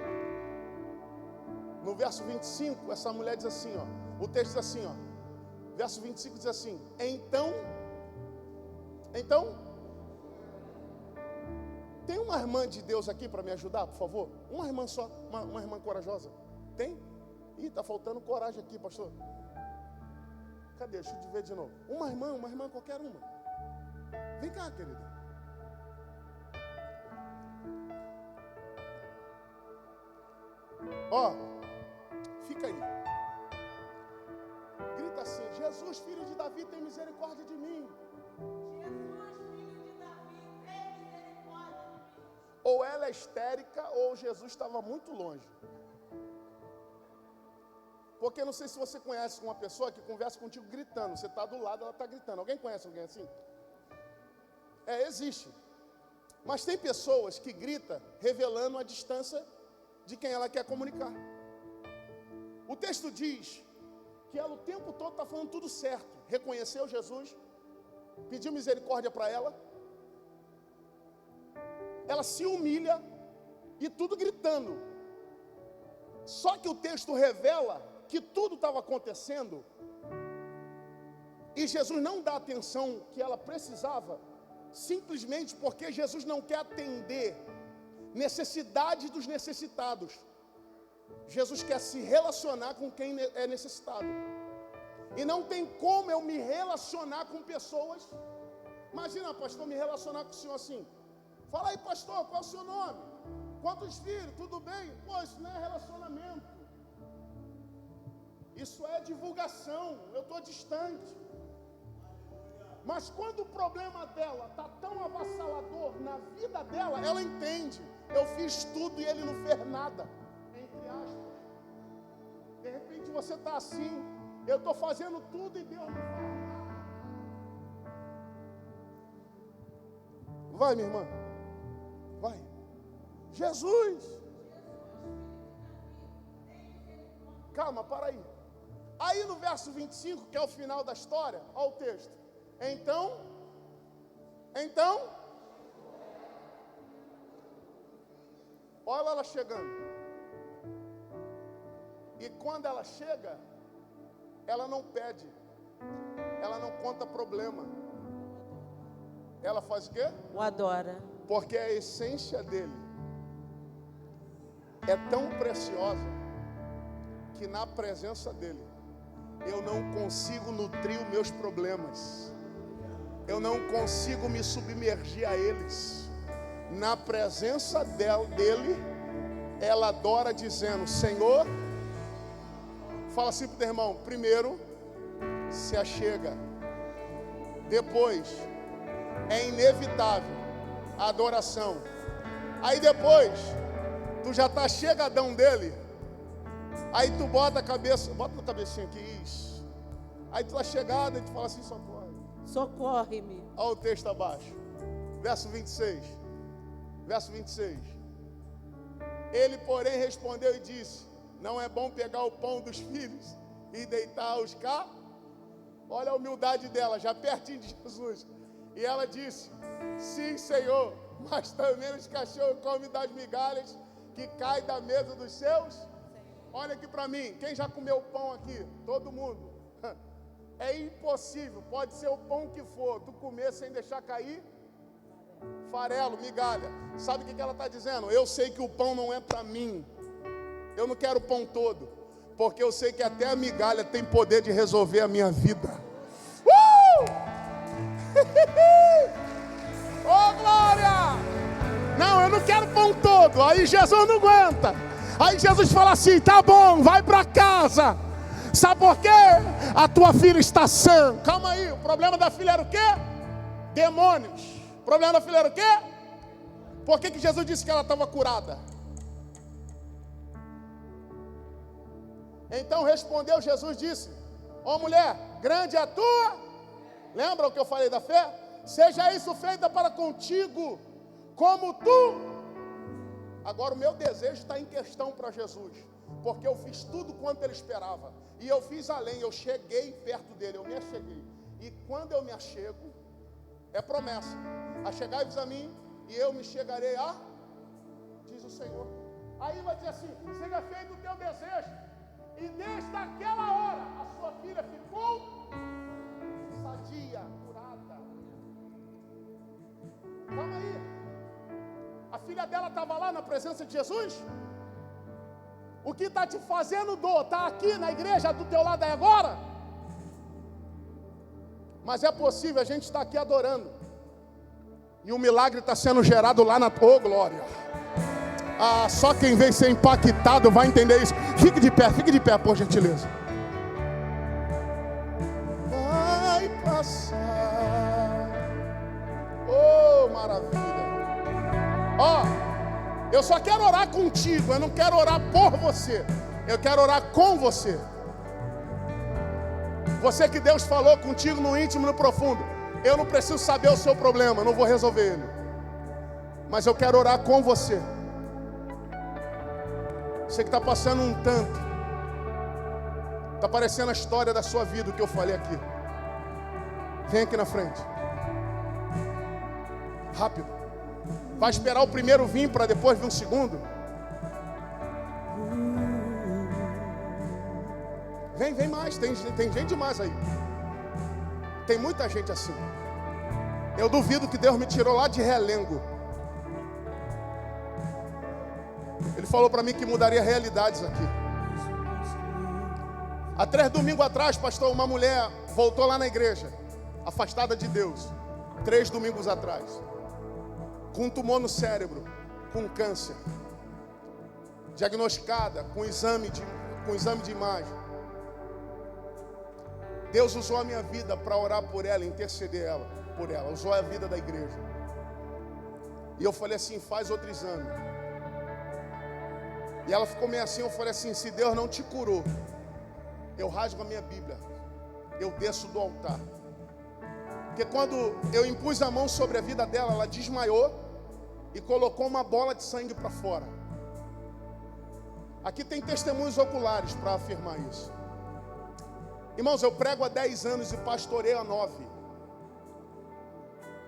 No verso 25, essa mulher diz assim, ó, o texto diz assim, ó, verso 25 diz assim, então, tem uma irmã de Deus aqui para me ajudar, por favor? Uma irmã só, uma irmã corajosa. Tem? Ih, está faltando coragem aqui, pastor. Cadê? Deixa eu ver de novo. Uma irmã, qualquer uma. Vem cá, querida. Ó, fica aí. Grita assim, Jesus, filho de Davi, tem misericórdia de mim. Ou ela é histérica, ou Jesus estava muito longe. Porque não sei se você conhece uma pessoa que conversa contigo gritando. Você está do lado, ela está gritando. Alguém conhece alguém assim? Existe. Mas tem pessoas que gritam revelando a distância de quem ela quer comunicar. O texto diz que ela o tempo todo está falando tudo certo. Reconheceu Jesus, pediu misericórdia para ela. Ela se humilha e tudo gritando. Só que o texto revela que tudo estava acontecendo e Jesus não dá a atenção que ela precisava, simplesmente porque Jesus não quer atender necessidade dos necessitados. Jesus quer se relacionar com quem é necessitado. E não tem como eu me relacionar com pessoas. Imagina, pastor, me relacionar com o senhor assim. Fala aí, pastor, qual é o seu nome? Quantos filhos? Tudo bem? Pô, isso não é relacionamento. Isso é divulgação. Eu estou distante. Mas quando o problema dela está tão avassalador na vida dela, ela entende. Eu fiz tudo e ele não fez nada. Entre aspas. De repente você está assim. Eu estou fazendo tudo e Deus não faz nada. Vai, minha irmã. Vai. Jesus. Calma, para aí. Aí no verso 25, que é o final da história, olha o texto. Então, olha ela chegando. E quando ela chega, ela não pede, ela não conta problema. Ela faz o quê? O adora. Porque a essência dele é tão preciosa que na presença dele eu não consigo nutrir os meus problemas. Eu não consigo me submergir a eles. Na presença dele, ela adora dizendo: Senhor, fala assim para o teu irmão, primeiro se achega, depois é inevitável a adoração. Aí depois, tu já está chegadão dele, aí tu bota a cabeça, bota na cabecinha aqui, isso. Aí tu está chegada e tu fala assim: socorre. Socorre-me. Olha o texto abaixo, verso 26. Verso 26. Ele, porém, respondeu e disse: não é bom pegar o pão dos filhos e deitar-os cá? Olha a humildade dela, já pertinho de Jesus. E ela disse: sim, Senhor, mas também os cachorros comem das migalhas que caem da mesa dos seus. Olha aqui para mim, quem já comeu pão aqui? Todo mundo. É impossível, pode ser o pão que for, tu comer sem deixar cair farelo, migalha. Sabe o que ela está dizendo? Eu sei que o pão não é para mim. Eu não quero o pão todo, porque eu sei que até a migalha tem poder de resolver a minha vida. Oh, glória! Não, eu não quero pão todo. Aí Jesus não aguenta. Aí Jesus fala assim: tá bom, vai para casa. Sabe por quê? A tua filha está sã. Calma aí, o problema da filha era o quê? Demônios. O problema da filha era o quê? Por que Jesus disse que ela estava curada? Então respondeu Jesus, disse: ó mulher, grande é a tua. Lembra o que eu falei da fé? Seja isso feita para contigo, como tu. Agora o meu desejo está em questão para Jesus, porque eu fiz tudo quanto ele esperava. E eu fiz além, eu cheguei perto dele, eu me acheguei. E quando eu me achego, é promessa: achegai-vos a mim, e eu me chegarei a, diz o Senhor. Aí vai dizer assim: seja feito o teu desejo. E desde aquela hora, a sua filha ficou sadia, curada. Calma aí. A filha dela estava lá na presença de Jesus? O que está te fazendo dor? Está aqui na igreja do teu lado aí agora? Mas é possível, a gente está aqui adorando. E o milagre está sendo gerado lá na... Oh, glória! Ah, só quem vem ser impactado vai entender isso. Fique de pé, por gentileza. Vai passar. Oh, maravilha. Ó, eu só quero orar contigo, eu não quero orar por você. Eu quero orar com você. Você que Deus falou contigo no íntimo, no profundo. Eu não preciso saber o seu problema, não vou resolver ele. Mas eu quero orar com você. Você que está passando um tanto. Está parecendo a história da sua vida, o que eu falei aqui. Vem aqui na frente. Rápido. Vai esperar o primeiro vir para depois vir um segundo? Vem mais, tem gente demais aí. Tem muita gente assim. Eu duvido que Deus me tirou lá de Realengo. Ele falou para mim que mudaria realidades aqui. Há 3 domingos atrás, pastor, uma mulher voltou lá na igreja, afastada de Deus. 3 domingos atrás. com um tumor no cérebro, com câncer, diagnosticada com exame de imagem. Deus usou a minha vida para orar por ela, interceder por ela, usou a vida da igreja. E eu falei assim, faz outro exame. E ela ficou meio assim, eu falei assim, se Deus não te curou, eu rasgo a minha Bíblia, eu desço do altar. Porque quando eu impus a mão sobre a vida dela, ela desmaiou e colocou uma bola de sangue para fora. Aqui tem testemunhos oculares para afirmar isso. Irmãos, eu prego há 10 anos e pastoreio há 9.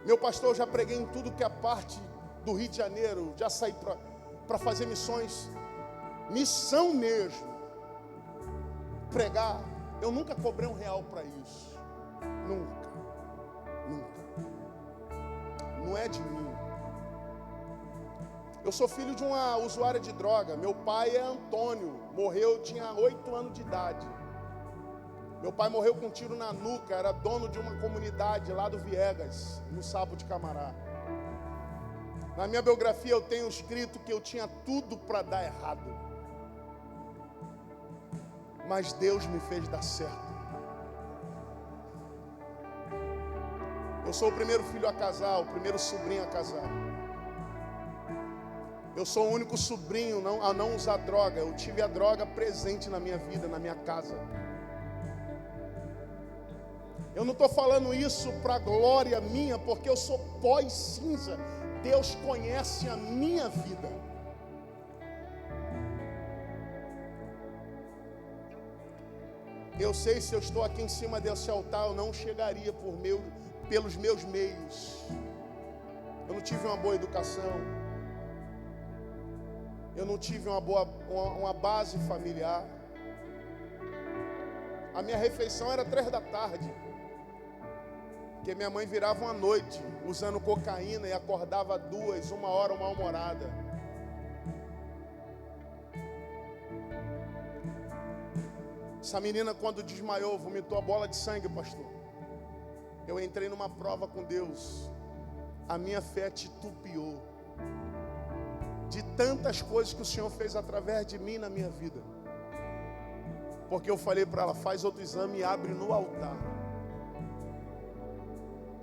Meu pastor, eu já preguei em tudo que é parte do Rio de Janeiro, já saí para fazer missões, missão mesmo, pregar. Eu nunca cobrei R$1 para isso, nunca. Não é de mim. Eu sou filho de uma usuária de droga. Meu pai é Antônio, morreu, tinha 8 anos de idade. Meu pai morreu com um tiro na nuca, era dono de uma comunidade lá do Viegas, no Sapo de Camará. Na minha biografia eu tenho escrito que eu tinha tudo para dar errado. Mas Deus me fez dar certo. Eu sou o primeiro filho a casar, o primeiro sobrinho a casar. Eu sou o único sobrinho a não usar droga. Eu tive a droga presente na minha vida, na minha casa. Eu não estou falando isso para glória minha, porque eu sou pó e cinza. Deus conhece a minha vida. Eu sei, se eu estou aqui em cima desse altar, eu não chegaria pelos meus meios. Eu não tive uma boa educação. Eu não tive uma base familiar. A minha refeição era 3 da tarde. Porque minha mãe virava uma noite usando cocaína e acordava 2, 1 hora, mal-humorada. Essa menina, quando desmaiou, vomitou a bola de sangue, pastor. Eu entrei numa prova com Deus. A minha fé titubeou de tantas coisas que o Senhor fez através de mim na minha vida. Porque eu falei para ela, faz outro exame e abre no altar.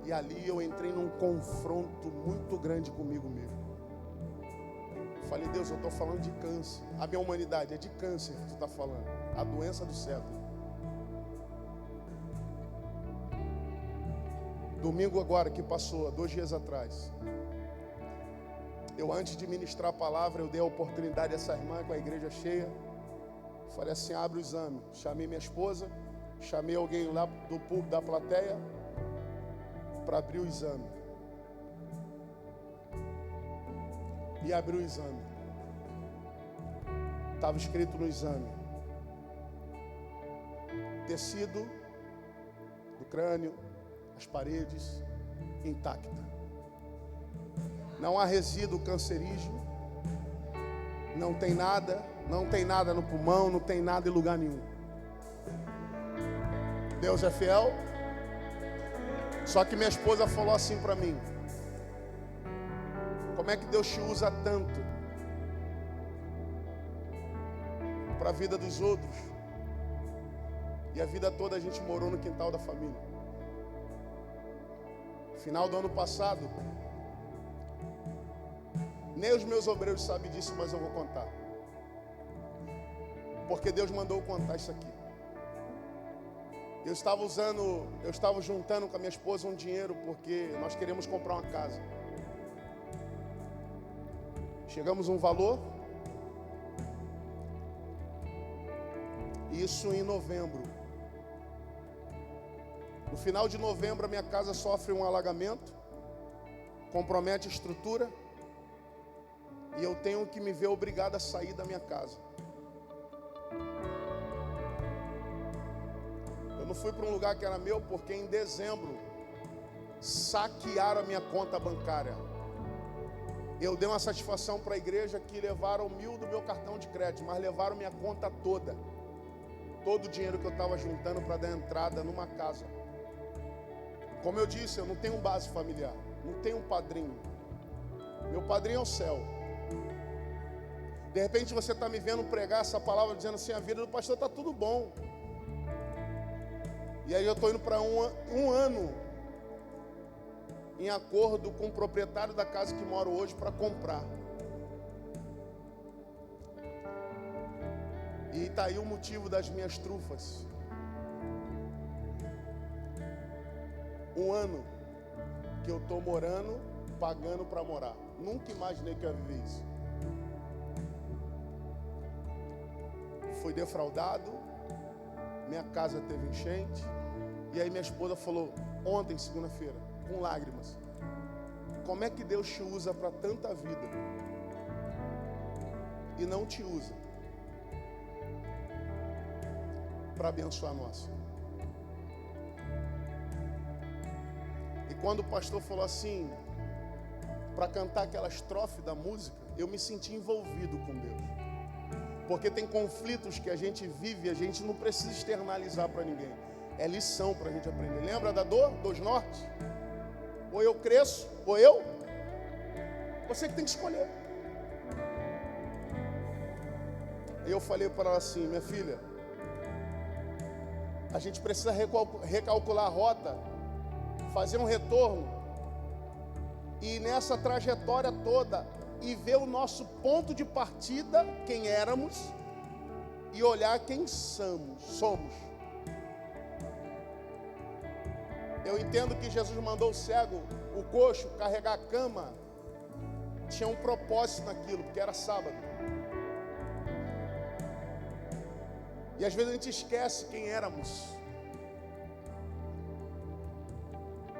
E ali eu entrei num confronto muito grande comigo mesmo. Falei, Deus, eu estou falando de câncer. A minha humanidade é de câncer que tu está falando. A doença do século. Domingo agora que passou, 2 dias atrás, eu antes de ministrar a palavra, eu dei a oportunidade a essa irmã com a igreja cheia. Falei assim, abre o exame. Chamei minha esposa, chamei alguém lá do público da plateia para abrir o exame. E abriu o exame. Estava escrito no exame: tecido do crânio, as paredes, intacta. Não há resíduo cancerígeno. Não tem nada no pulmão, não tem nada em lugar nenhum. Deus é fiel. Só que minha esposa falou assim para mim: como é que Deus te usa tanto para a vida dos outros? E a vida toda a gente morou no quintal da família. Final do ano passado, nem os meus obreiros sabem disso, mas eu vou contar. Porque Deus mandou contar isso aqui. Eu estava juntando com a minha esposa um dinheiro, porque nós queríamos comprar uma casa. Chegamos a um valor. Isso em novembro. No final de novembro, a minha casa sofre um alagamento, compromete a estrutura, e eu tenho que me ver obrigado a sair da minha casa. Eu não fui para um lugar que era meu, porque em dezembro saquearam a minha conta bancária. Eu dei uma satisfação para a igreja que levaram 1.000 do meu cartão de crédito, mas levaram minha conta toda. Todo o dinheiro que eu estava juntando para dar entrada numa casa. Como eu disse, eu não tenho base familiar, não tenho um padrinho. Meu padrinho é o céu. De repente você está me vendo pregar essa palavra dizendo assim, a vida do pastor está tudo bom. E aí eu estou indo para um ano em acordo com o proprietário da casa que moro hoje para comprar. E está aí o motivo das minhas trufas. Um ano que eu estou morando, pagando para morar. Nunca imaginei que eu ia viver isso. Fui defraudado, minha casa teve enchente. E aí minha esposa falou, ontem, segunda-feira, com lágrimas, como é que Deus te usa para tanta vida e não te usa para abençoar a nossa? E quando o pastor falou assim, para cantar aquela estrofe da música, eu me senti envolvido com Deus. Porque tem conflitos que a gente vive e a gente não precisa externalizar para ninguém. É lição para a gente aprender. Lembra da dor, dos nortes? Ou eu cresço, ou eu. Você que tem que escolher. E eu falei para ela assim, minha filha, a gente precisa recalcular a rota, fazer um retorno, e nessa trajetória toda, e ver o nosso ponto de partida, quem éramos, e olhar quem somos. Eu entendo que Jesus mandou o cego, o coxo, carregar a cama. Tinha um propósito naquilo, porque era sábado. E às vezes a gente esquece quem éramos.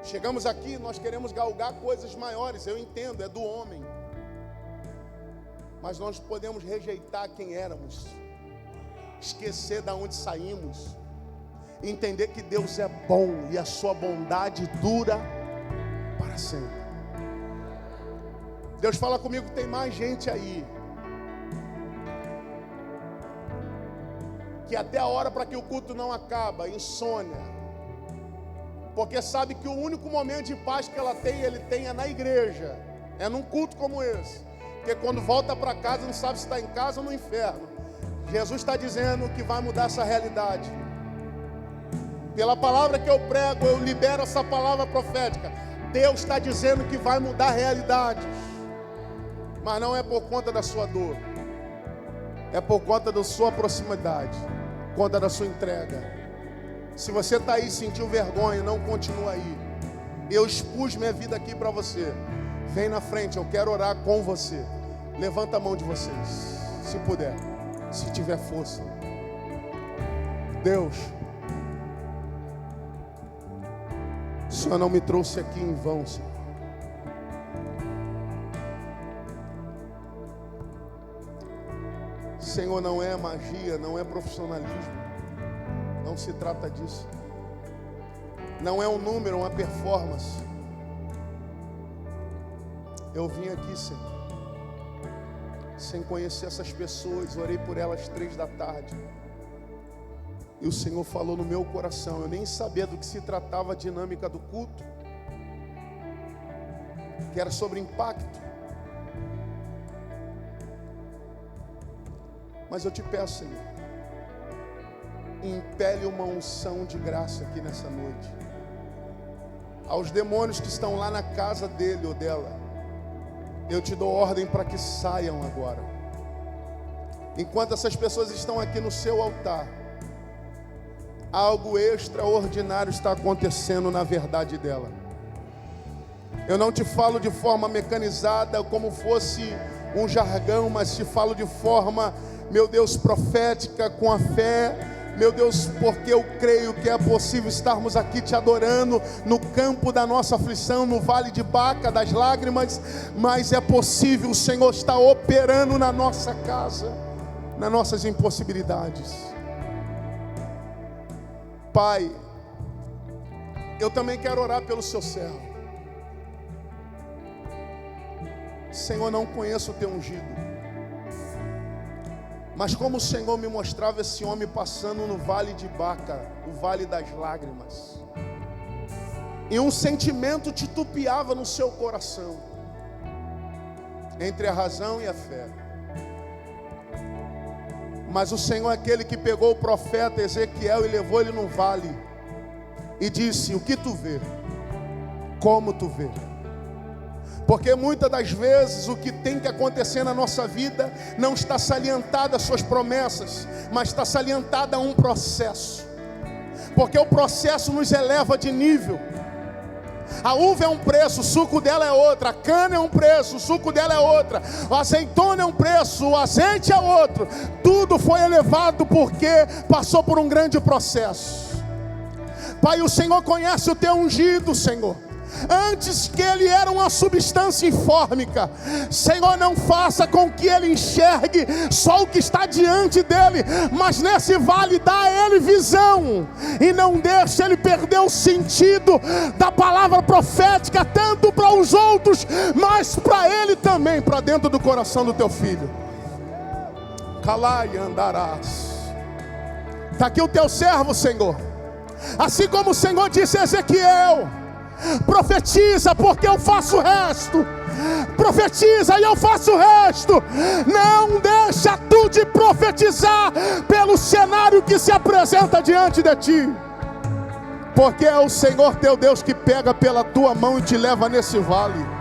Chegamos aqui, nós queremos galgar coisas maiores, eu entendo, é do homem. Mas nós podemos rejeitar quem éramos, esquecer de onde saímos, entender que Deus é bom e a sua bondade dura para sempre. Deus fala comigo que tem mais gente aí que até a hora para que o culto não acaba, insônia, porque sabe que o único momento de paz que ele tem é na igreja, é num culto como esse, porque quando volta para casa não sabe se está em casa ou no inferno. Jesus está dizendo que vai mudar essa realidade. Pela palavra que eu prego, eu libero essa palavra profética. Deus está dizendo que vai mudar realidades. Mas não é por conta da sua dor. É por conta da sua proximidade. Conta da sua entrega. Se você está aí e sentiu vergonha, não continua aí. Eu expus minha vida aqui para você. Vem na frente, eu quero orar com você. Levanta a mão de vocês, se puder, se tiver força. Deus, o Senhor não me trouxe aqui em vão, Senhor. Senhor, não é magia, não é profissionalismo. Não se trata disso. Não é um número, uma performance. Eu vim aqui, Senhor, sem conhecer essas pessoas. Orei por elas 3 da tarde. E o Senhor falou no meu coração. Eu nem sabia do que se tratava a dinâmica do culto, que era sobre impacto. Mas eu te peço, Senhor, impele uma unção de graça aqui nessa noite. Aos demônios que estão lá na casa dele ou dela, eu te dou ordem para que saiam agora. Enquanto essas pessoas estão aqui no seu altar, algo extraordinário está acontecendo na verdade dela. Eu não te falo de forma mecanizada, como fosse um jargão, mas te falo de forma, meu Deus, profética, com a fé. Meu Deus, porque eu creio que é possível estarmos aqui te adorando no campo da nossa aflição, no vale de Baca, das lágrimas, mas é possível, o Senhor está operando na nossa casa, nas nossas impossibilidades. Pai, eu também quero orar pelo seu servo. Senhor, não conheço o teu ungido, mas como o Senhor me mostrava esse homem passando no vale de Baca, o vale das lágrimas, e um sentimento titubeava no seu coração. entre a razão e a fé. Mas o Senhor é aquele que pegou o profeta Ezequiel e levou ele num vale e disse: o que tu vê? Como tu vê? Porque muitas das vezes o que tem que acontecer na nossa vida não está salientada às suas promessas, mas está salientada a um processo. Porque o processo nos eleva de nível. A uva é um preço, o suco dela é outro. A cana é um preço, o suco dela é outra. O azeitona é um preço, o azeite é outro. Tudo foi elevado porque passou por um grande processo. Pai, o Senhor conhece o teu ungido, Senhor. Antes que ele era uma substância infórmica, Senhor, não faça com que ele enxergue só o que está diante dele, mas nesse vale dá a ele visão, e não deixe ele perder o sentido da palavra profética, tanto para os outros, mas para ele também, para dentro do coração do teu filho. Calai andarás. Está aqui o teu servo, Senhor. Assim como o Senhor disse a Ezequiel: profetiza, porque eu faço o resto. Profetiza e eu faço o resto. Não deixa tu de profetizar pelo cenário que se apresenta diante de ti, porque é o Senhor teu Deus que pega pela tua mão e te leva nesse vale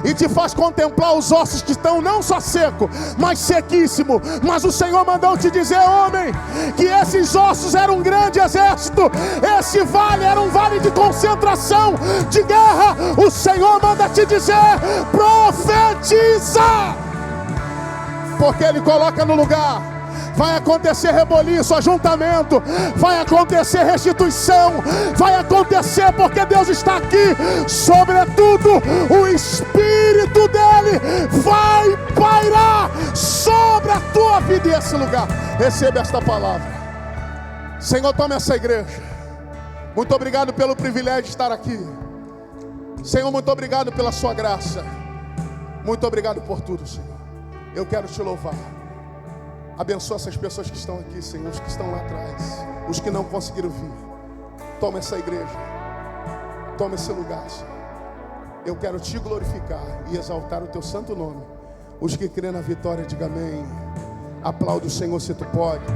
e te faz contemplar os ossos que estão não só seco, mas sequíssimo. Mas o Senhor mandou te dizer, homem, que esses ossos eram um grande exército. Esse vale era um vale de concentração, de guerra. O Senhor manda te dizer: profetiza, porque Ele coloca no lugar. Vai acontecer reboliço, ajuntamento, vai acontecer restituição, vai acontecer porque Deus está aqui. Sobretudo, o Espírito dEle vai pairar sobre a tua vida e esse lugar. Receba esta palavra. Senhor, toma essa igreja. Muito obrigado pelo privilégio de estar aqui. Senhor, muito obrigado pela sua graça. Muito obrigado por tudo, Senhor. Eu quero te louvar. Abençoa essas pessoas que estão aqui, Senhor, os que estão lá atrás, os que não conseguiram vir. Toma essa igreja, toma esse lugar, Senhor. Eu quero te glorificar e exaltar o teu santo nome. Os que crêem na vitória, diga amém. Aplaude o Senhor se tu pode.